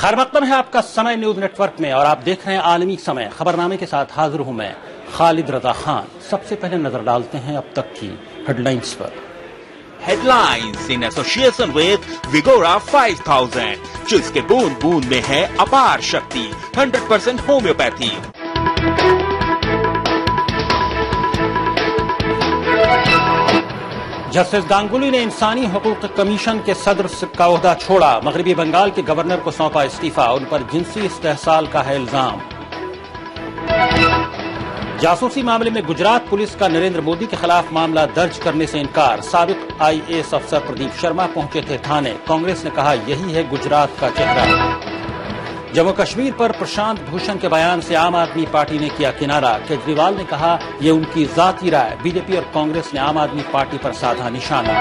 खैर मकदम है आपका समय न्यूज नेटवर्क में और आप देख रहे हैं आलमी समय। खबरनामे के साथ हाजिर हूं मैं खालिद रजा खान। सबसे पहले नजर डालते हैं अब तक की हेडलाइंस पर। हेडलाइंस इन एसोसिएशन विद विगोरा 5000, जिसके बूंद बूंद में है अपार शक्ति, 100% होम्योपैथी। जस्टिस गांगुली ने इंसानी हकूक कमीशन के सदर का ओहदा छोड़ा। मगरबी बंगाल के गवर्नर को सौंपा इस्तीफा। उन पर जिनसी इस्तेहसाल का है इल्जाम। जासूसी मामले में गुजरात पुलिस का नरेंद्र मोदी के खिलाफ मामला दर्ज करने से इनकार। साबिक आईएएस अफसर प्रदीप शर्मा पहुंचे थे थाने। कांग्रेस ने कहा यही है गुजरात का चेहरा। जम्मू कश्मीर पर प्रशांत भूषण के बयान से आम आदमी पार्टी ने किया किनारा। केजरीवाल ने कहा यह उनकी जाती राय। बीजेपी और कांग्रेस ने आम आदमी पार्टी पर साधा निशाना।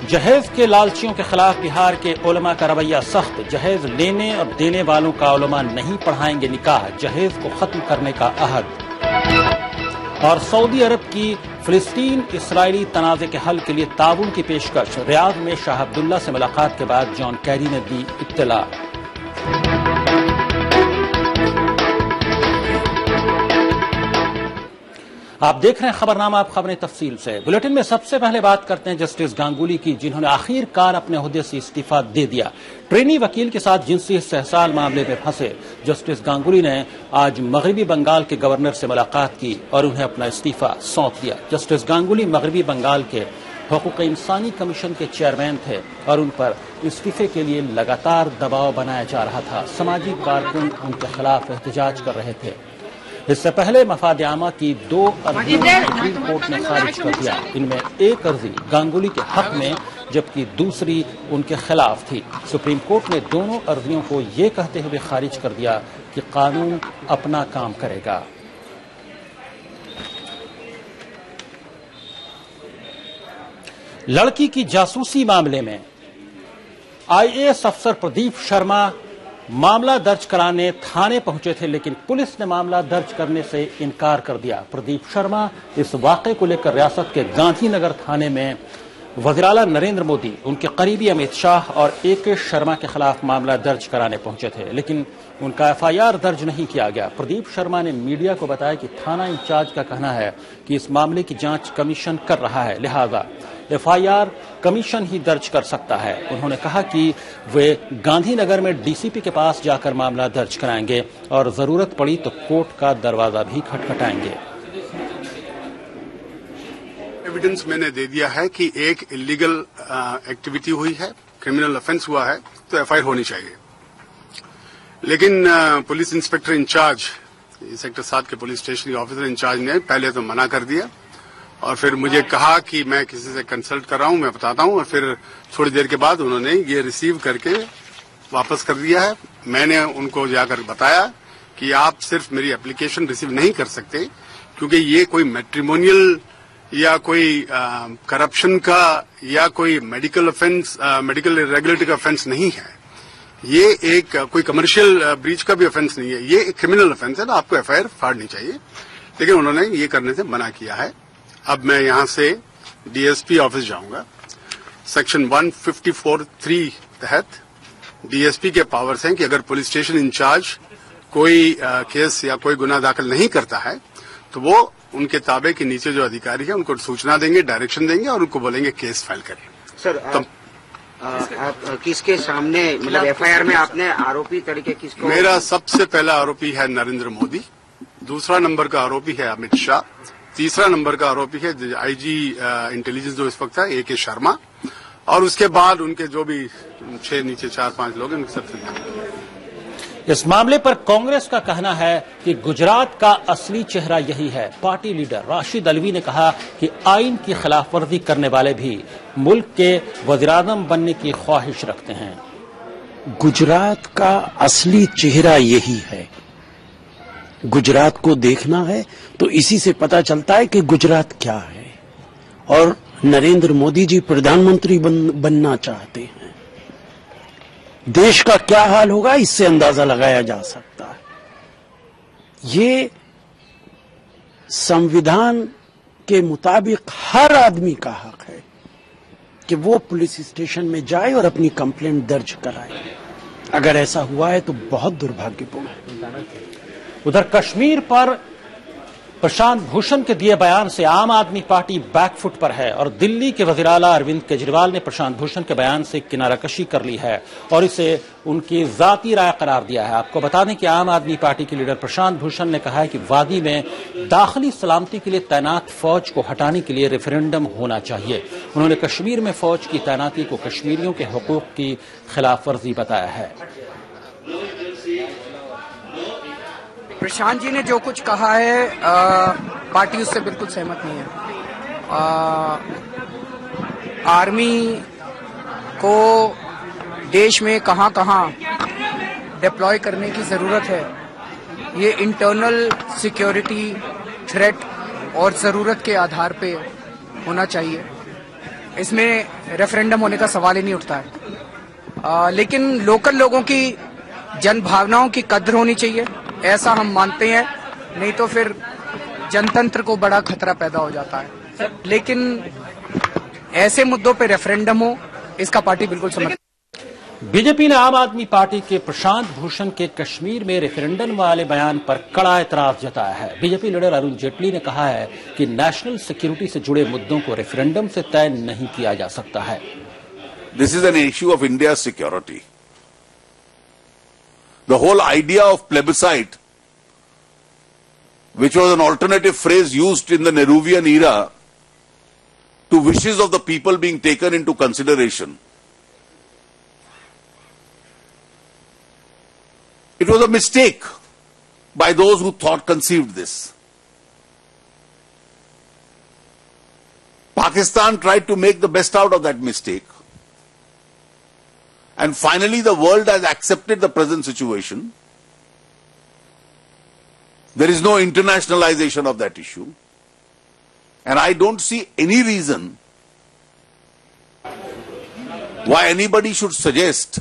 जहेज के लालचियों के खिलाफ बिहार के उलमा का रवैया सख्त। जहेज लेने और देने वालों का उलमा नहीं पढ़ाएंगे निकाह। जहेज को खत्म करने का अहद। और सऊदी अरब की फिलिस्तीन इसराइली तनाजे के हल के लिए ताउन की पेशकश। रियाद में शाह अब्दुल्ला से मुलाकात के बाद जॉन कैरी ने दी इत्तला। आप देख रहे हैं खबरनामा। आप खबरें तफसील से। बुलेटिन में सबसे पहले बात करते हैं जस्टिस गांगुली की, जिन्होंने आखिरकार अपने ओहदे से इस्तीफा दे दिया। ट्रेनी वकील के साथ जिनसी इस्तेहसाल मामले में फंसे जस्टिस गांगुली ने आज मगरबी बंगाल के गवर्नर से मुलाकात की और उन्हें अपना इस्तीफा सौंप दिया। जस्टिस गांगुली मगरबी बंगाल के हकूक इंसानी कमीशन के चेयरमैन थे और उन पर इस्तीफे के लिए लगातार दबाव बनाया जा रहा था। समाजी कारकुन उनके खिलाफ एहतजाज कर रहे थे। इससे पहले मफाद आमा की 2 अर्जियां सुप्रीम कोर्ट ने खारिज कर दिया। इनमें एक अर्जी गांगुली के हक में जबकि दूसरी उनके खिलाफ थी। सुप्रीम कोर्ट ने दोनों अर्जियों को ये कहते हुए खारिज कर दिया कि कानून अपना काम करेगा। लड़की की जासूसी मामले में आईएएस अफसर प्रदीप शर्मा मामला दर्ज कराने थाने पहुंचे थे, लेकिन पुलिस ने मामला दर्ज करने से इनकार कर दिया। प्रदीप शर्मा इस वाकये को लेकर रियासत के गांधीनगर थाने में वज़ीर-ए-आला नरेंद्र मोदी, उनके करीबी अमित शाह और एके शर्मा के खिलाफ मामला दर्ज कराने पहुंचे थे, लेकिन उनका एफआईआर दर्ज नहीं किया गया। प्रदीप शर्मा ने मीडिया को बताया कि थाना इंचार्ज का कहना है कि इस मामले की जांच कमीशन कर रहा है, लिहाजा एफआईआर कमीशन ही दर्ज कर सकता है। उन्होंने कहा कि वे गांधीनगर में डीसीपी के पास जाकर मामला दर्ज कराएंगे और जरूरत पड़ी तो कोर्ट का दरवाजा भी खटखटाएंगे। एविडेंस मैंने दे दिया है कि एक इलीगल एक्टिविटी हुई है, क्रिमिनल ऑफेंस हुआ है, तो एफआईआर होनी चाहिए। लेकिन पुलिस इंस्पेक्टर इंचार्ज, सेक्टर 7 के पुलिस स्टेशन के ऑफिसर इंचार्ज ने पहले तो मना कर दिया और फिर मुझे कहा कि मैं किसी से कंसल्ट कर रहा हूं, मैं बताता हूं, और फिर थोड़ी देर के बाद उन्होंने ये रिसीव करके वापस कर दिया है। मैंने उनको जाकर बताया कि आप सिर्फ मेरी एप्लीकेशन रिसीव नहीं कर सकते क्योंकि ये कोई मैट्रिमोनियल या कोई करप्शन का या कोई मेडिकल ऑफेंस, मेडिकल इरेगुलरिटी का ऑफेंस नहीं है। ये एक कोई कमर्शियल ब्रीच का भी ऑफेंस नहीं है, ये एक क्रिमिनल ऑफेंस है, तो आपको एफआईआर फाड़नी चाहिए। लेकिन उन्होंने ये करने से मना किया है। अब मैं यहां से डीएसपी ऑफिस जाऊंगा। सेक्शन 154(3) तहत डीएसपी के पावर्स हैं कि अगर पुलिस स्टेशन इंचार्ज कोई केस या कोई गुनाह दाखिल नहीं करता है तो वो उनके ताबे के नीचे जो अधिकारी है उनको सूचना देंगे, डायरेक्शन देंगे और उनको बोलेंगे केस फाइल करें। सर, आप किसके सामने, मतलब एफआईआर में आपने आरोपी तरीके किसको? मेरा सबसे पहला आरोपी है नरेंद्र मोदी, दूसरा नंबर का आरोपी है अमित शाह, तीसरा नंबर का आरोपी है आईजी इंटेलिजेंस जो इस वक्त है एके शर्मा, और उसके बाद उनके जो भी 6 नीचे 4-5 लोग हैं उनके सबसे। इस मामले पर कांग्रेस का कहना है कि गुजरात का असली चेहरा यही है। पार्टी लीडर राशिद अलवी ने कहा कि आइन की खिलाफवर्जी करने वाले भी मुल्क के वज़ीर-ए-आज़म बनने की ख्वाहिश रखते हैं। गुजरात का असली चेहरा यही है। गुजरात को देखना है तो इसी से पता चलता है कि गुजरात क्या है। और नरेंद्र मोदी जी प्रधानमंत्री बनना चाहते हैं। देश का क्या हाल होगा इससे अंदाजा लगाया जा सकता है। ये संविधान के मुताबिक हर आदमी का हक है कि वो पुलिस स्टेशन में जाए और अपनी कंप्लेंट दर्ज कराए। अगर ऐसा हुआ है तो बहुत दुर्भाग्यपूर्ण है। उधर कश्मीर पर प्रशांत भूषण के दिए बयान से आम आदमी पार्टी बैकफुट पर है और दिल्ली के वजीर आला अरविंद केजरीवाल ने प्रशांत भूषण के बयान से किनाराकशी कर ली है और इसे उनकी जाती राय करार दिया है। आपको बता दें कि आम आदमी पार्टी के लीडर प्रशांत भूषण ने कहा है कि वादी में दाखिली सलामती के लिए तैनात फौज को हटाने के लिए रेफरेंडम होना चाहिए। उन्होंने कश्मीर में फौज की तैनाती को कश्मीरियों के हुकूक की खिलाफ वर्जी बताया है। प्रशांत जी ने जो कुछ कहा है पार्टी उससे बिल्कुल सहमत नहीं है। आर्मी को देश में कहां कहां डिप्लॉय करने की जरूरत है, ये इंटरनल सिक्योरिटी थ्रेट और जरूरत के आधार पे होना चाहिए। इसमें रेफरेंडम होने का सवाल ही नहीं उठता है। लेकिन लोकल लोगों की जन भावनाओं की कद्र होनी चाहिए, ऐसा हम मानते हैं, नहीं तो फिर जनतंत्र को बड़ा खतरा पैदा हो जाता है। लेकिन ऐसे मुद्दों पे रेफरेंडम हो, इसका पार्टी बिल्कुल समझ। बीजेपी ने आम आदमी पार्टी के प्रशांत भूषण के कश्मीर में रेफरेंडम वाले बयान पर कड़ा एतराज जताया है। बीजेपी लीडर अरुण जेटली ने कहा है कि नेशनल सिक्योरिटी से जुड़े मुद्दों को रेफरेंडम से तय नहीं किया जा सकता है। This is an issue of India security. The whole idea of plebiscite, which was an alternative phrase used in the Nehruvian era to wishes of the people being taken into consideration, it was a mistake by those who conceived this. Pakistan tried to make the best out of that mistake. And finally, the world has accepted the present situation. There is no internationalization of that issue. And I don't see any reason why anybody should suggest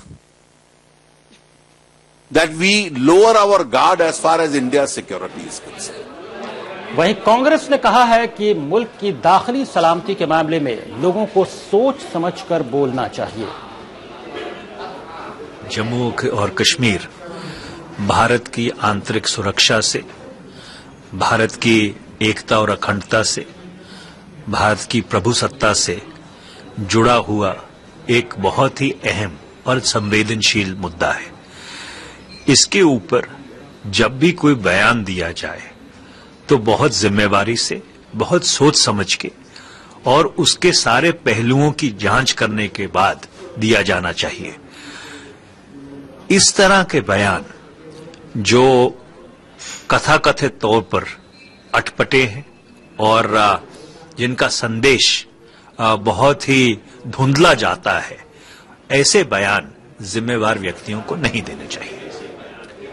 that we lower our guard as far as India's security is concerned. वहीं कांग्रेस ने कहा है कि मुल्क की दाखिली सलामती के मामले में लोगों को सोच समझकर बोलना चाहिए। जम्मू और कश्मीर भारत की आंतरिक सुरक्षा से, भारत की एकता और अखंडता से, भारत की प्रभुसत्ता से जुड़ा हुआ एक बहुत ही अहम और संवेदनशील मुद्दा है। इसके ऊपर जब भी कोई बयान दिया जाए तो बहुत जिम्मेवारी से, बहुत सोच समझ के और उसके सारे पहलुओं की जांच करने के बाद दिया जाना चाहिए। इस तरह के बयान जो कथाकथित तौर पर अटपटे हैं और जिनका संदेश बहुत ही धुंधला जाता है, ऐसे बयान जिम्मेवार व्यक्तियों को नहीं देने चाहिए।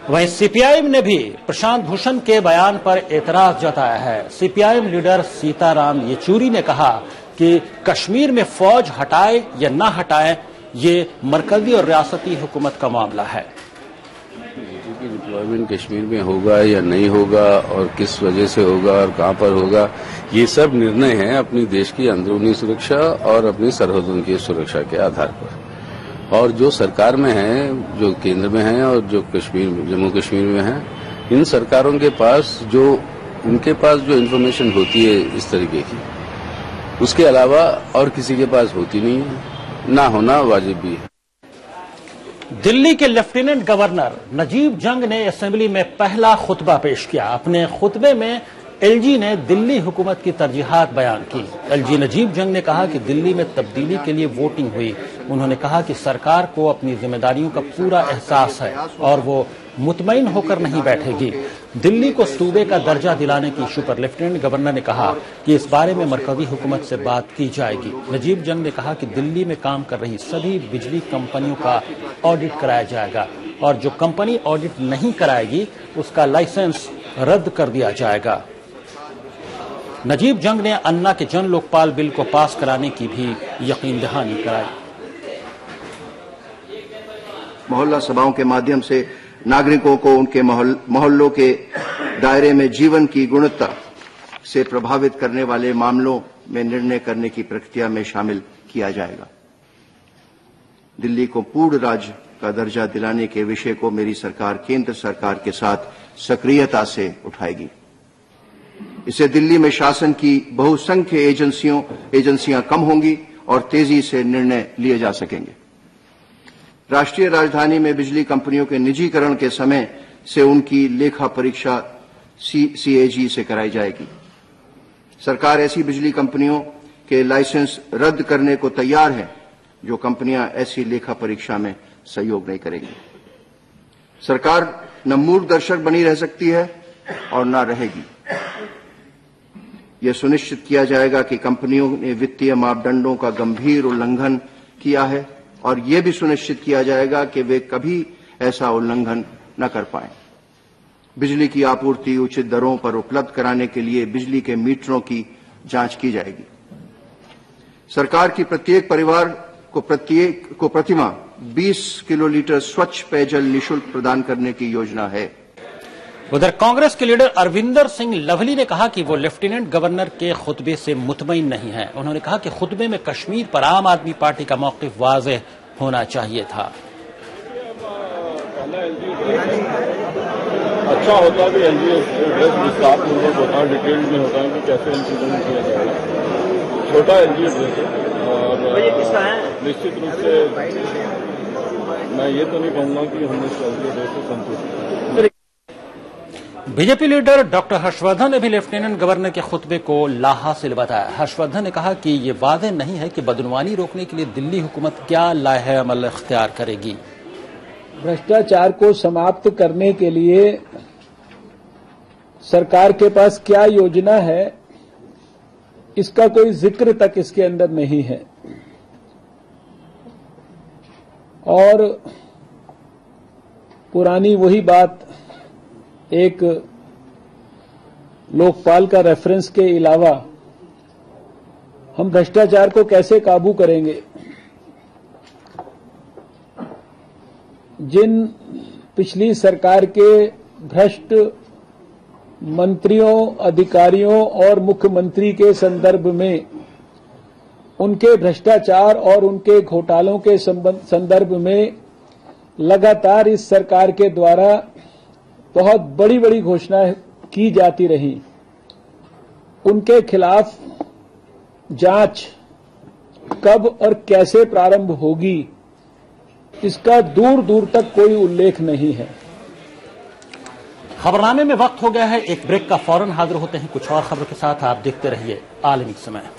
वहीं सीपीआईएम ने भी प्रशांत भूषण के बयान पर एतराज जताया है। सीपीआईएम लीडर सीताराम येचूरी ने कहा कि कश्मीर में फौज हटाए या न हटाए, ये मरकजी और रियासती हुकूमत का मामला है। डिप्लॉयमेंट कश्मीर में होगा या नहीं होगा और किस वजह से होगा और कहां पर होगा, ये सब निर्णय है अपनी देश की अंदरूनी सुरक्षा और अपनी सरहदों की सुरक्षा के आधार पर। और जो सरकार में है, जो केंद्र में है और जो जम्मू कश्मीर में है, इन सरकारों के पास उनके पास जो इन्फॉर्मेशन होती है इस तरीके की, उसके अलावा और किसी के पास होती नहीं है, ना होना वाजिब भी है। दिल्ली के लेफ्टिनेंट गवर्नर नजीब जंग ने असेंबली में पहला खुतबा पेश किया। अपने खुतबे में एलजी ने दिल्ली हुकूमत की तरजीहात बयान की। एलजी नजीब जंग ने कहा कि दिल्ली में तब्दीली के लिए वोटिंग हुई। उन्होंने कहा कि सरकार को अपनी जिम्मेदारियों का पूरा एहसास है और वो मुतमईन होकर नहीं बैठेगी। दिल्ली को सूबे का दर्जा दिलाने की इशू पर लेफ्टिनेंट गवर्नर ने कहा कि इस बारे में मरकजी हुकूमत से बात की जाएगी। नजीब जंग ने कहा कि दिल्ली में काम कर रही सभी बिजली कंपनियों का ऑडिट कराया जाएगा और जो कंपनी ऑडिट नहीं कराएगी उसका लाइसेंस रद्द कर दिया जाएगा। नजीब जंग ने अन्ना के जन लोकपाल बिल को पास कराने की भी यकीन दहानी कराई। मोहल्ला सभाओं के माध्यम से नागरिकों को उनके मोहल्लों के दायरे में जीवन की गुणवत्ता से प्रभावित करने वाले मामलों में निर्णय करने की प्रक्रिया में शामिल किया जाएगा। दिल्ली को पूर्ण राज्य का दर्जा दिलाने के विषय को मेरी सरकार केंद्र सरकार के साथ सक्रियता से उठाएगी। इससे दिल्ली में शासन की बहुसंख्य एजेंसियां कम होंगी और तेजी से निर्णय लिए जा सकेंगे। राष्ट्रीय राजधानी में बिजली कंपनियों के निजीकरण के समय से उनकी लेखा परीक्षा CAG से कराई जाएगी। सरकार ऐसी बिजली कंपनियों के लाइसेंस रद्द करने को तैयार है जो कंपनियां ऐसी लेखा परीक्षा में सहयोग नहीं करेंगी। सरकार न मूर्खदर्शक बनी रह सकती है और न रहेगी। यह सुनिश्चित किया जाएगा कि कंपनियों ने वित्तीय मापदंडों का गंभीर उल्लंघन किया है और यह भी सुनिश्चित किया जाएगा कि वे कभी ऐसा उल्लंघन न कर पाएं। बिजली की आपूर्ति उचित दरों पर उपलब्ध कराने के लिए बिजली के मीटरों की जांच की जाएगी। सरकार की प्रत्येक परिवार को प्रतिमाह 20 किलोलीटर स्वच्छ पेयजल निःशुल्क प्रदान करने की योजना है। उधर कांग्रेस के लीडर अरविंदर सिंह लवली ने कहा कि वो लेफ्टिनेंट गवर्नर के खुतबे से मुतमईन नहीं है। उन्होंने कहा कि खुतबे में कश्मीर पर आम आदमी पार्टी का मौक़िफ़ वाज़ेह होना चाहिए था। अच्छा होता है कि एलजीएस विस्तारपूर्वक होता है, डिटेल में होता है कि कैसे इंप्लीमेंट किया जाएगा। छोटा एलजीएस और निश्चित रूप से मैं ये तो नहीं कहूंगा कि हम इस एलजीएस से संतुष्ट हैं। बीजेपी लीडर डॉक्टर हर्षवर्धन ने भी लेफ्टिनेंट गवर्नर के खुतबे को लाहासिल बताया। हर्षवर्धन ने कहा कि ये वादे नहीं है कि बदनवानी रोकने के लिए दिल्ली हुकूमत क्या लाहे अमल इख्तियार करेगी। भ्रष्टाचार को समाप्त करने के लिए सरकार के पास क्या योजना है, इसका कोई जिक्र तक इसके अंदर नहीं है। और पुरानी वही बात, एक लोकपाल का रेफरेंस के अलावा हम भ्रष्टाचार को कैसे काबू करेंगे। जिन पिछली सरकार के भ्रष्ट मंत्रियों, अधिकारियों और मुख्यमंत्री के संदर्भ में, उनके भ्रष्टाचार और उनके घोटालों के संदर्भ में लगातार इस सरकार के द्वारा बहुत बड़ी बड़ी घोषणाएं की जाती रही, उनके खिलाफ जांच कब और कैसे प्रारंभ होगी, इसका दूर दूर तक कोई उल्लेख नहीं है। खबरनामे में वक्त हो गया है एक ब्रेक का। फौरन हाजिर होते हैं कुछ और खबरों के साथ। आप देखते रहिए आलमी समय।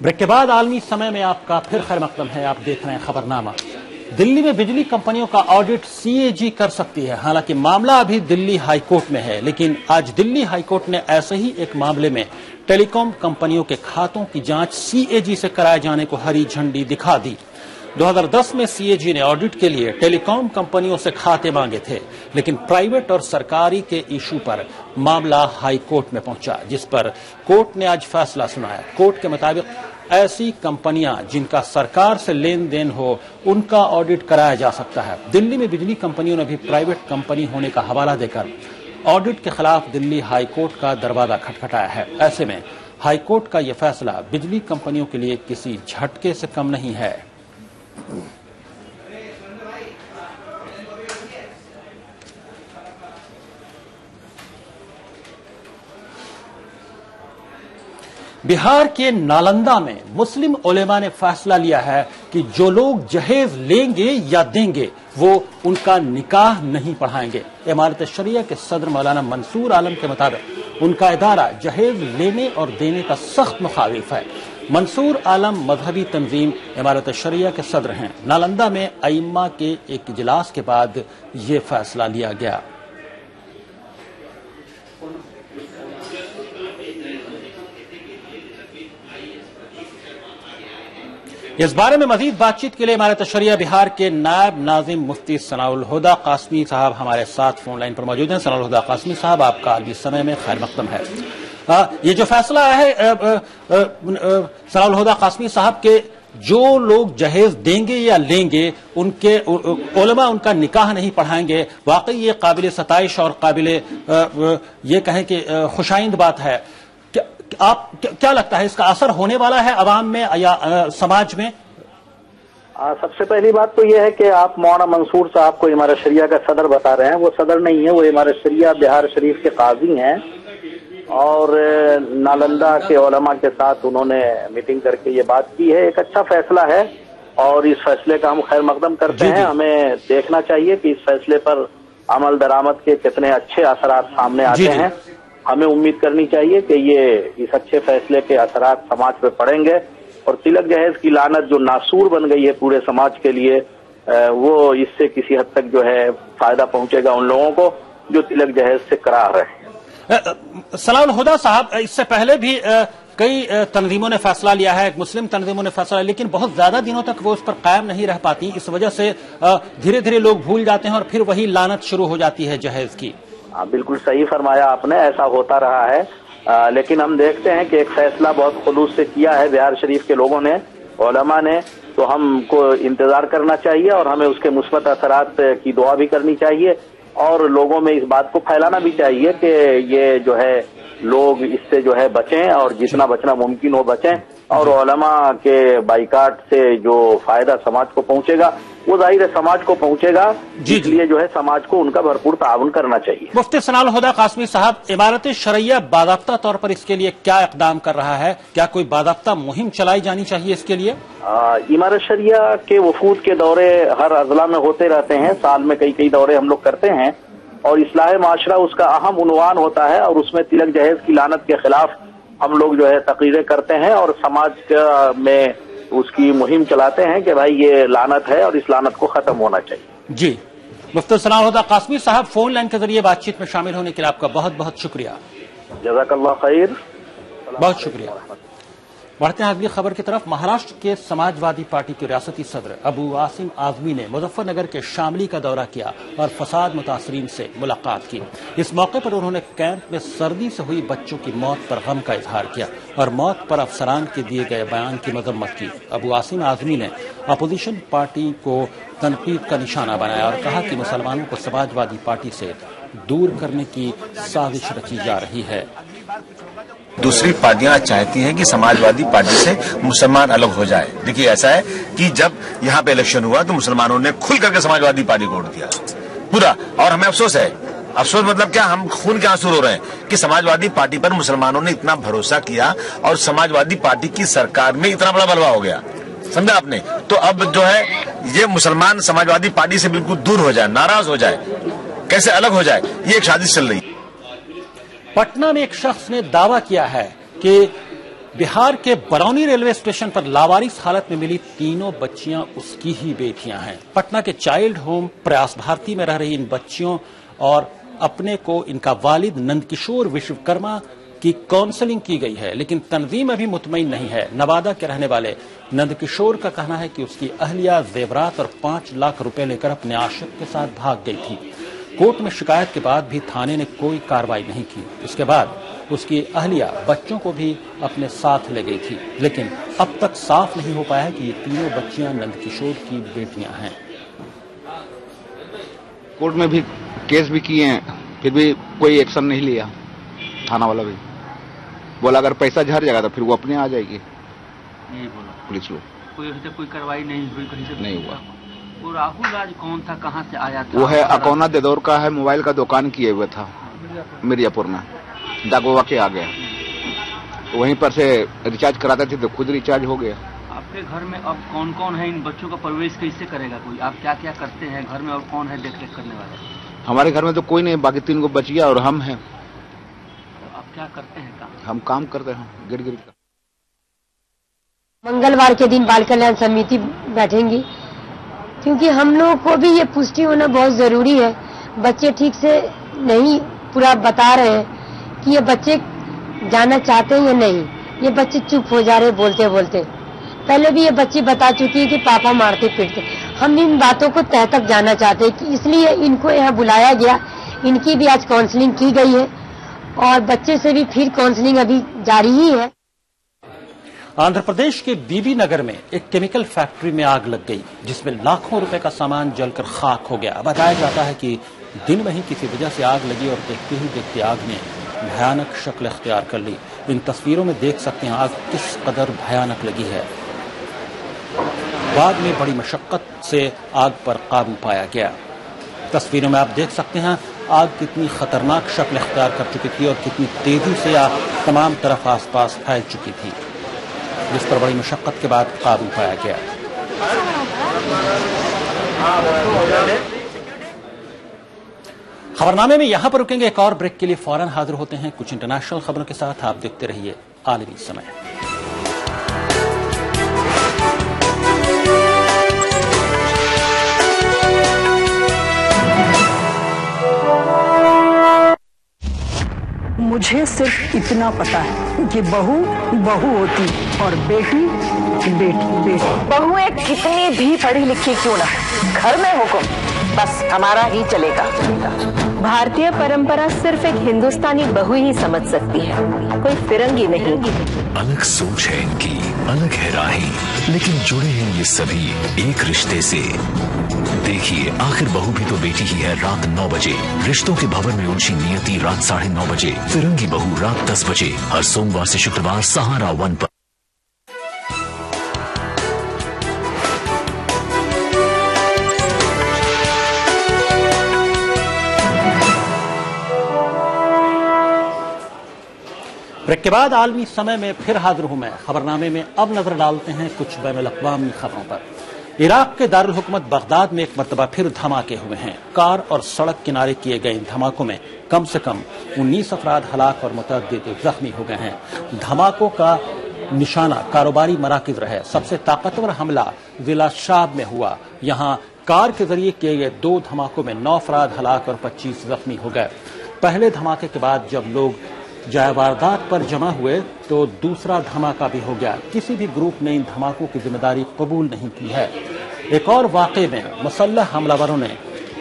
ब्रेक के बाद आलमी समय में आपका फिर खैर मकदम है। आप देख रहे हैं खबरनामा। दिल्ली में बिजली कंपनियों का ऑडिट CAG कर सकती है। हालांकि मामला अभी दिल्ली हाईकोर्ट में है, लेकिन आज दिल्ली हाईकोर्ट ने ऐसे ही एक मामले में टेलीकॉम कंपनियों के खातों की जांच CAG से कराए जाने को हरी झंडी दिखा दी। 2010 में CAG ने ऑडिट के लिए टेलीकॉम कंपनियों से खाते मांगे थे, लेकिन प्राइवेट और सरकारी के इशू पर मामला हाई कोर्ट में पहुंचा, जिस पर कोर्ट ने आज फैसला सुनाया। कोर्ट के मुताबिक ऐसी कंपनियां जिनका सरकार से लेन देन हो, उनका ऑडिट कराया जा सकता है। दिल्ली में बिजली कंपनियों ने भी प्राइवेट कंपनी होने का हवाला देकर ऑडिट के खिलाफ दिल्ली हाई कोर्ट का दरवाजा खटखटाया है। ऐसे में हाई कोर्ट का यह फैसला बिजली कंपनियों के लिए किसी झटके से कम नहीं है। बिहार के नालंदा में मुस्लिम उलेमा ने फैसला लिया है कि जो लोग जहेज लेंगे या देंगे वो उनका निकाह नहीं पढ़ाएंगे। इमारत शरिया के सदर मौलाना मंसूर आलम के मुताबिक उनका इदारा जहेज लेने और देने का सख्त मुखालिफ है। मंसूर आलम मजहबी तंजीम इमारत शरिया के सदर हैं। नालंदा में अइम्मा के एक इजलास के बाद ये फैसला लिया गया। इस बारे में मजीद बातचीत के लिए इमारत शरिया बिहार के नायब नाजिम मुफ्ती सनाउल हुदा कासमी साहब हमारे साथ फोन लाइन पर मौजूद हैं। सनाउल हुदा कासमी साहब, आपका अरबी समय में खैर मकदम है। ये जो फैसला है सनाउल हुदा कासमी साहब के, जो लोग जहेज देंगे या लेंगे उनके उलमा उनका निकाह नहीं पढ़ाएंगे, वाकई ये काबिल सताइश और काबिल ये कहें कि खुशाइंद बात है। आप क्या लगता है इसका असर होने वाला है अवाम में या समाज में? सबसे पहली बात तो यह है कि आप मौलाना मंसूर साहब को इमारत शरिया का सदर बता रहे हैं। वो सदर नहीं है, वो इमारत शरिया बिहार शरीफ के काजी हैं और नालंदा के उलमा के साथ उन्होंने मीटिंग करके ये बात की है। एक अच्छा फैसला है और इस फैसले का हम खैर मकदम करते हैं। हमें देखना चाहिए कि इस फैसले पर अमल दरामद के कितने अच्छे असरात सामने आते हैं। हमें उम्मीद करनी चाहिए कि ये इस अच्छे फैसले के असरात समाज पे पड़ेंगे और तिलक जहेज की लानत जो नासूर बन गई है पूरे समाज के लिए, वो इससे किसी हद तक जो है फायदा पहुंचेगा उन लोगों को जो तिलक जहेज से करार रहे हैं। सलाउल हुदा साहब, इससे पहले भी कई तंजीमों ने फैसला लिया है, मुस्लिम तंजीमों ने फैसला लिया, लेकिन बहुत ज्यादा दिनों तक वो उस पर कायम नहीं रह पाती। इस वजह से धीरे धीरे लोग भूल जाते हैं और फिर वही लानत शुरू हो जाती है जहेज की। बिल्कुल सही फरमाया आपने, ऐसा होता रहा है। लेकिन हम देखते हैं कि एक फैसला बहुत खुलूस से किया है बिहार शरीफ के लोगों ने, उलमा ने, तो हमको इंतजार करना चाहिए और हमें उसके मुस्बत असरात की दुआ भी करनी चाहिए और लोगों में इस बात को फैलाना भी चाहिए कि ये जो है लोग इससे जो है बचें और जितना बचना मुमकिन हो बचें और उलमा के बाइकाट से जो फायदा समाज को पहुंचेगा वो जाहिर है समाज को पहुंचेगा, इसलिए जो है समाज को उनका भरपूर ताउन करना चाहिए। मुफ्ती सनाउल हुदा कासमी साहब, इमारत शरिया बाज़ाब्ता तौर पर इसके लिए क्या इक़दाम कर रहा है? क्या कोई बाज़ाब्ता मुहिम चलाई जानी चाहिए इसके लिए? इमारत शरिया के वफूद के दौरे हर अजला में होते रहते हैं, साल में कई दौरे हम लोग करते हैं और इस्लाह माशरा उसका अहम उन्वान होता है और उसमें तिलक जहेज की लानत के खिलाफ हम लोग जो है तकरीरें करते हैं और समाज में उसकी मुहिम चलाते हैं कि भाई ये लानत है और इस लानत को खत्म होना चाहिए। जी, मुफ्ती सनाउल हुदा कासमी साहब, फोन लाइन के जरिए बातचीत में शामिल होने के लिए आपका बहुत बहुत शुक्रिया। जज़ाकल्लाह खैर, बहुत शुक्रिया। बढ़ते हैं अगली खबर की तरफ। महाराष्ट्र के समाजवादी पार्टी के रियासती सदर अबू आसिम आजमी ने मुजफ्फरनगर के शामली का दौरा किया और फसाद मुतासरीन से मुलाकात की। इस मौके पर उन्होंने कैंप में सर्दी से हुई बच्चों की मौत पर गम का इजहार किया और मौत पर अफसरान के दिए गए बयान की मजम्मत की। अबू आसिम आजमी ने अपोजिशन पार्टी को तनकीद का निशाना बनाया और कहा कि मुसलमानों को समाजवादी पार्टी से दूर करने की साजिश रची जा रही है। दूसरी पार्टियां चाहती हैं कि समाजवादी पार्टी से मुसलमान अलग हो जाए। देखिए, ऐसा है कि जब यहाँ पे इलेक्शन हुआ तो मुसलमानों ने खुल करके समाजवादी पार्टी को वोट दिया पूरा, और हमें अफसोस है। अफसोस मतलब क्या, हम खून के आंसू रो रहे हैं कि समाजवादी पार्टी पर मुसलमानों ने इतना भरोसा किया और समाजवादी पार्टी की सरकार में इतना बड़ा बलवा हो गया, समझा आपने। तो अब जो है ये मुसलमान समाजवादी पार्टी से बिल्कुल दूर हो जाए, नाराज हो जाए, कैसे अलग हो जाए, ये एक साजिश चल रही है। पटना में एक शख्स ने दावा किया है कि बिहार के बरौनी रेलवे स्टेशन पर लावारिस हालत में मिली तीनों बच्चियां उसकी ही बेटियां हैं। पटना के चाइल्ड होम प्रयास भारती में रह रही इन बच्चियों और अपने को इनका वालिद नंदकिशोर विश्वकर्मा की काउंसलिंग की गई है, लेकिन तंजीम अभी मुतमईन नहीं है। नवादा के रहने वाले नंदकिशोर का कहना है कि उसकी अहलिया जेवरात और 5 लाख रुपए लेकर अपने आशिक के साथ भाग गई थी। कोर्ट में शिकायत के बाद भी थाने ने कोई कार्रवाई नहीं की। इसके बाद उसकी अहलिया बच्चों को भी अपने साथ ले गई थी, लेकिन अब तक साफ नहीं हो पाया कि ये तीनों बच्चियां नंदकिशोर की बेटियां हैं। कोर्ट में भी केस भी किए हैं, फिर भी कोई एक्शन नहीं लिया। थाना वाला भी बोला अगर पैसा झड़ जाएगा तो फिर वो अपने आ जाएगी। यही बोला पुलिस लोग, कोई कार्रवाई नहीं हुई, कहीं से नहीं हुआ। वो राहुल राज कौन था, कहाँ से आया था? वो है अकौना देदौर का है, मोबाइल का दुकान किए हुए था मिर्जापुर में, डाकुआ के आ गया, वहीं पर से रिचार्ज कराते थे तो खुद रिचार्ज हो गया। आपके घर में अब कौन कौन है? इन बच्चों का परवरिश कैसे करेगा कोई? आप क्या क्या करते हैं घर में और कौन है देख रेख करने वाले? हमारे घर में तो कोई नहीं, बाकी 3 बचिया और हम हैं। आप क्या करते हैं काम? हम काम करते हैं गिर गिर। मंगलवार के दिन बाल कल्याण समिति बैठेंगी, क्योंकि हम लोगों को भी ये पुष्टि होना बहुत जरूरी है। बच्चे ठीक से नहीं पूरा बता रहे हैं कि ये बच्चे जाना चाहते हैं या नहीं। ये बच्चे चुप हो जा रहे बोलते बोलते। पहले भी ये बच्ची बता चुकी है कि पापा मारते पीटते। हम इन बातों को तह तक जानना चाहते हैं कि इसलिए इनको यहाँ बुलाया गया। इनकी भी आज काउंसलिंग की गई है और बच्चे से भी फिर काउंसलिंग अभी जारी ही है। आंध्र प्रदेश के बीबी नगर में एक केमिकल फैक्ट्री में आग लग गई, जिसमें लाखों रुपए का सामान जलकर खाक हो गया। बताया जाता है कि दिन में ही किसी वजह से आग लगी और देखते ही देखते आग ने भयानक शक्ल इख्तियार कर ली। इन तस्वीरों में देख सकते हैं आग किस कदर भयानक लगी है। बाद में बड़ी मशक्कत से आग पर काबू पाया गया। तस्वीरों में आप देख सकते हैं आग कितनी खतरनाक शक्ल इख्तियार कर चुकी थी और कितनी तेजी से आग तमाम तरफ आसपास फैल चुकी थी, जिस पर बड़ी मशक्कत के बाद काबू पाया गया। खबरनामे में यहां पर रुकेंगे, एक और ब्रेक के लिए फौरन हाजिर होते हैं कुछ इंटरनेशनल खबरों के साथ। आप देखते रहिए आलमी समय। मुझे सिर्फ इतना पता है कि बहू बहू होती और बेटी बेटी बेटी। बहुएं कितनी भी पढ़ी लिखी क्यों ना, घर में हुक्म बस हमारा ही चलेगा। भारतीय परंपरा सिर्फ एक हिंदुस्तानी बहू ही समझ सकती है, कोई फिरंगी नहीं। अलग सोच है इनकी, अलग है राहें, लेकिन जुड़े हैं ये सभी एक रिश्ते से। देखिए आखिर बहू भी तो बेटी ही है। रात 9 बजे रिश्तों के भवन में उलझी नियति, रात 9:30 बजे फिरंगी बहू, रात 10 बजे हर सोमवार से शुक्रवार सहारा 1 पर। ब्रेक के बाद आलमी समय में फिर हाजिर हूं मैं। खबरनामे में अब नजर डालते हैं कुछ बैनुल-अक़वामी खबरों पर। इराक के दारुल हुकूमत बगदाद में एक मरतबा फिर धमाके हुए हैं। कार और सड़क किनारे किए गए इन धमाकों में कम से कम 19 अफराद हलाक और मुतअद्दिद जख्मी हो गए हैं। धमाकों का निशाना कारोबारी मराकिज रहे। सबसे ताकतवर हमला जिला शाब में हुआ। यहां कार के जरिए किए गए 2 धमाकों में 9 अफराद हलाक और 25 जख्मी हो गए। पहले धमाके के बाद जब लोग जाए वारदात पर जमा हुए तो दूसरा धमाका भी हो गया। किसी भी ग्रुप ने इन धमाकों की जिम्मेदारी कबूल नहीं की है। एक और वाकये में मुसल्लह हमलावरों ने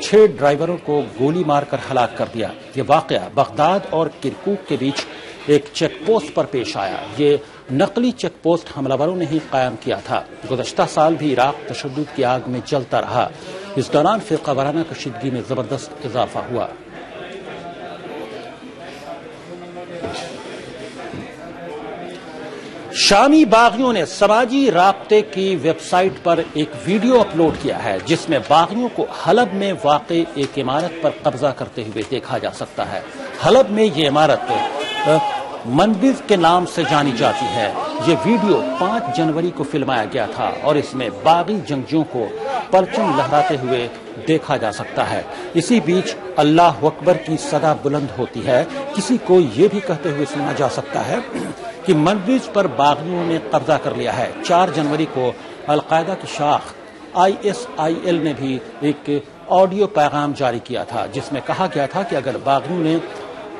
6 ड्राइवरों को गोली मारकर हलाक कर दिया। ये वाकया बगदाद और किरकुक के बीच एक चेक पोस्ट पर पेश आया। ये नकली चेक पोस्ट हमलावरों ने ही कायम किया था। गुज़श्ता साल भी इराक तशद्दुद की आग में जलता रहा। इस दौरान फ़िरक़ा वाराना कशीदगी में जबरदस्त इजाफा हुआ। शामी बागियों ने समाजी राब्ते की वेबसाइट पर एक वीडियो अपलोड किया है, जिसमें बागियों को हलब में वाक़ एक इमारत पर कब्जा करते हुए देखा जा सकता है। हलब में ये इमारत मनबिज के नाम से जानी जाती है। ये वीडियो 5 जनवरी को फिल्माया गया था और इसमें बागी जंगजुओं को परचम लहराते हुए देखा जा सकता है। इसी बीच अल्लाह अकबर की सदा बुलंद होती है। किसी को ये भी कहते हुए सुना जा सकता है कि मनबिज पर बागियों ने कब्जा कर लिया है। 4 जनवरी को अलकायदा की शाख ISIL ने भी एक ऑडियो पैगाम जारी किया था, जिसमें कहा गया था कि अगर बागियों ने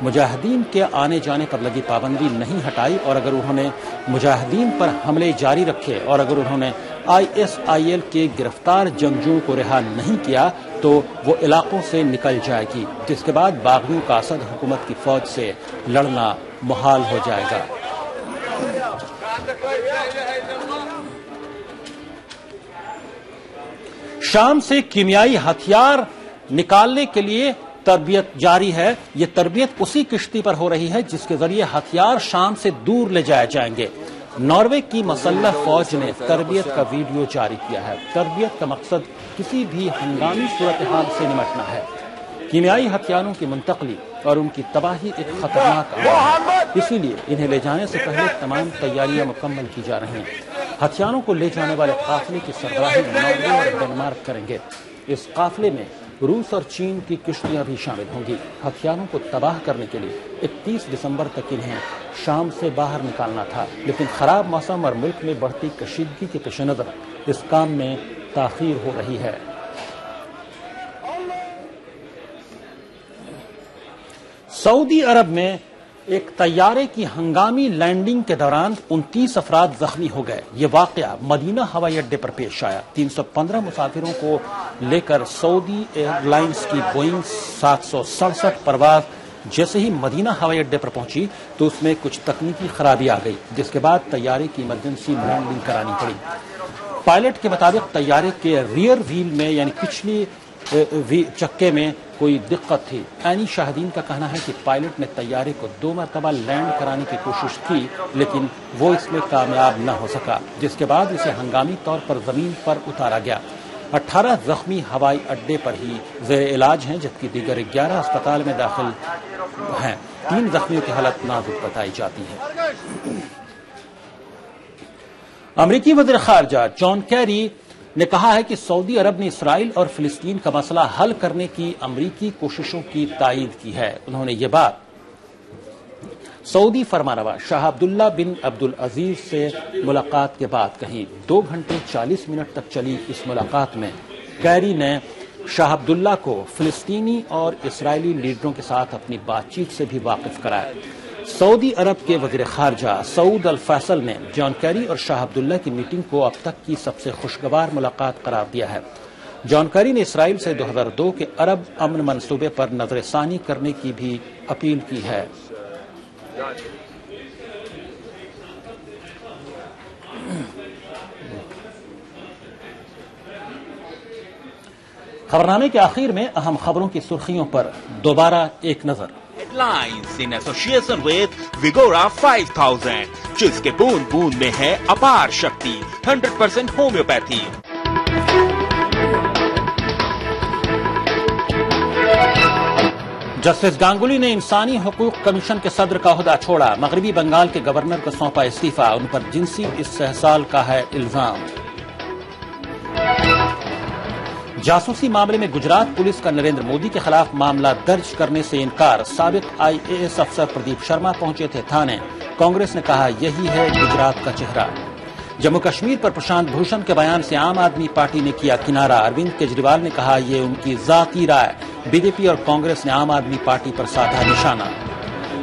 मुजाहिदीन के आने जाने पर लगी पाबंदी नहीं हटाई और अगर उन्होंने मुजाहिदीन पर हमले जारी रखे और अगर उन्होंने ISIL के गिरफ्तार जंगजुओं को रिहा नहीं किया तो वो इलाकों से निकल जाएगी, जिसके बाद बागियों का असद हुकूमत की फौज से लड़ना मुहाल हो जाएगा। शाम से कीमियाई हथियार निकालने के लिए तरबियत जारी है। ये तरबियत उसी किश्ती पर हो रही है जिसके जरिए हथियार शाम से दूर ले जाए जाएंगे। नॉर्वे की मसल्लह फौज ने तरबियत का वीडियो जारी किया है। तरबियत का मकसद किसी भी हंगामी सूरत हाल से निपटना है। कीमियाई हथियारों की मुंतकली और उनकी तबाही एक खतरनाक अमल है, इसीलिए इन्हें ले जाने से पहले तमाम तैयारियां मुकम्मल की जा रही हैं। हथियारों को ले जाने वाले काफिले की सरबराही नॉर्वे और डेनमार्क करेंगे। इस काफिले में रूस और चीन की किश्तियां भी शामिल होंगी। हथियारों को तबाह करने के लिए 31 दिसंबर तक इन्हें शाम से बाहर निकालना था, लेकिन खराब मौसम और मुल्क में बढ़ती कशीदगी के पेश नजर इस काम में ताखीर हो रही है। सऊदी अरब में एक तैयारे की हंगामी लैंडिंग के दौरान 29 अफराद जख्मी हो गए। ये वाकया मदीना हवाई अड्डे पर पेश आया। 315 मुसाफिरों को लेकर सऊदी एयरलाइंस की बोइंग 767 परवाज जैसे ही मदीना हवाई अड्डे पर पहुंची तो उसमें कुछ तकनीकी खराबी आ गई, जिसके बाद तैयारे की इमरजेंसी लैंडिंग करानी पड़ी। पायलट के मुताबिक तैयारे के रियर व्हील में यानी पिछली चक्के में कोई दिक्कत थी। ऐनी शाहिदीन का कहना है कि पायलट ने तैयारे को 2 मरतबा लैंड कराने की कोशिश की, लेकिन वो इसमें कामयाब न हो सका, जिसके बाद इसे हंगामी तौर पर जमीन पर उतारा गया। 18 जख्मी हवाई अड्डे पर ही जेर इलाज हैं, जबकि दीगर 11 अस्पताल में दाखिल हैं। 3 जख्मियों की हालत नाजुक बताई जाती है। अमरीकी वज़ीर ख़ारजा जॉन कैरी ने कहा है कि सऊदी अरब ने इसराइल और फिलिस्तीन का मसला हल करने की अमरीकी कोशिशों की तायीद की है। उन्होंने ये बात सऊदी फरमानवा शाह अब्दुल्ला बिन अब्दुल अजीज से मुलाकात के बाद कही। 2 घंटे 40 मिनट तक चली इस मुलाकात में कैरी ने शाह अब्दुल्ला को फिलिस्तीनी और इसराइली लीडरों के साथ अपनी बातचीत से भी वाकिफ कराया। सऊदी अरब के वज़ीर ख़ारजा सऊद अल फैसल ने जॉन कैरी और शाह अब्दुल्ला की मीटिंग को अब तक की सबसे खुशगवार मुलाकात करार दिया है। जॉन कैरी ने इसराइल से 2002 के अरब अमन मंसूबे पर नजरसानी करने की भी अपील की है। खबरनामे के आखिर में अहम खबरों की सुर्खियों पर दोबारा एक नजर। Headlines in association with Vigora 5000, जिसके बूंद बूंद में है अपार शक्ति, 100% होम्योपैथी। जस्टिस गांगुली ने इंसानी हुकूक कमीशन के सदर का ओहदा छोड़ा। मगरबी बंगाल के गवर्नर को सौंपा इस्तीफा। उन पर जिनसी इस्तेहसाल का है इल्जाम। जासूसी मामले में गुजरात पुलिस का नरेंद्र मोदी के खिलाफ मामला दर्ज करने से इनकार। साबिक IAS अफसर प्रदीप शर्मा पहुंचे थे थाने। कांग्रेस ने कहा यही है गुजरात का चेहरा। जम्मू कश्मीर पर प्रशांत भूषण के बयान से आम आदमी पार्टी ने किया किनारा। अरविंद केजरीवाल ने कहा ये उनकी जाती राय। बीजेपी और कांग्रेस ने आम आदमी पार्टी पर साधा निशाना।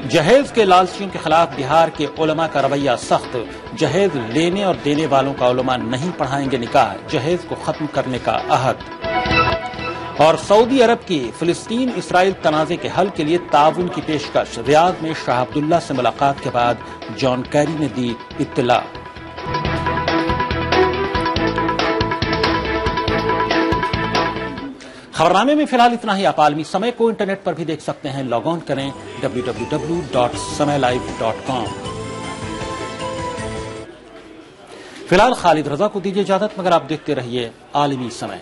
जहेज के लालचियों के खिलाफ बिहार के उलमा का रवैया सख्त। जहेज लेने और देने वालों का उलमा नहीं पढ़ाएंगे निकाह। जहेज को खत्म करने का अहद। और सऊदी अरब की फिलिस्तीन इसराइल तनाजे के हल के लिए ताउन की पेशकश। रियाद में शाह अब्दुल्ला से मुलाकात के बाद जॉन कैरी ने दी इत्तला। खबरनामे में फिलहाल इतना ही। आप आलमी समय को इंटरनेट पर भी देख सकते हैं। लॉग ऑन करें www.samaylive.com। फिलहाल खालिद रजा को दीजिए इजाजत, मगर आप देखते रहिए आलमी समय।